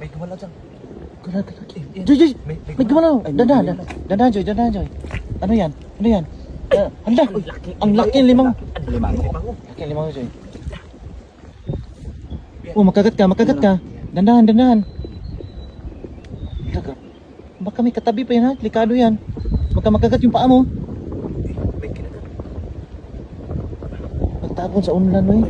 May gumalaw dyan. Joy, Joy! May gumalaw! Dandahan, Joy, dandahan, Joy. Ano yan? Ano yan? Handa! Ang laki ng limang. Laki ng limang, Joy. Oh, makagat ka. Dandahan, dandahan. Baka may katabi pa yan, ha? Delikado yan. Baka makagat yung paa mo. May kinagat. Pagtapon sa unlan, Noy.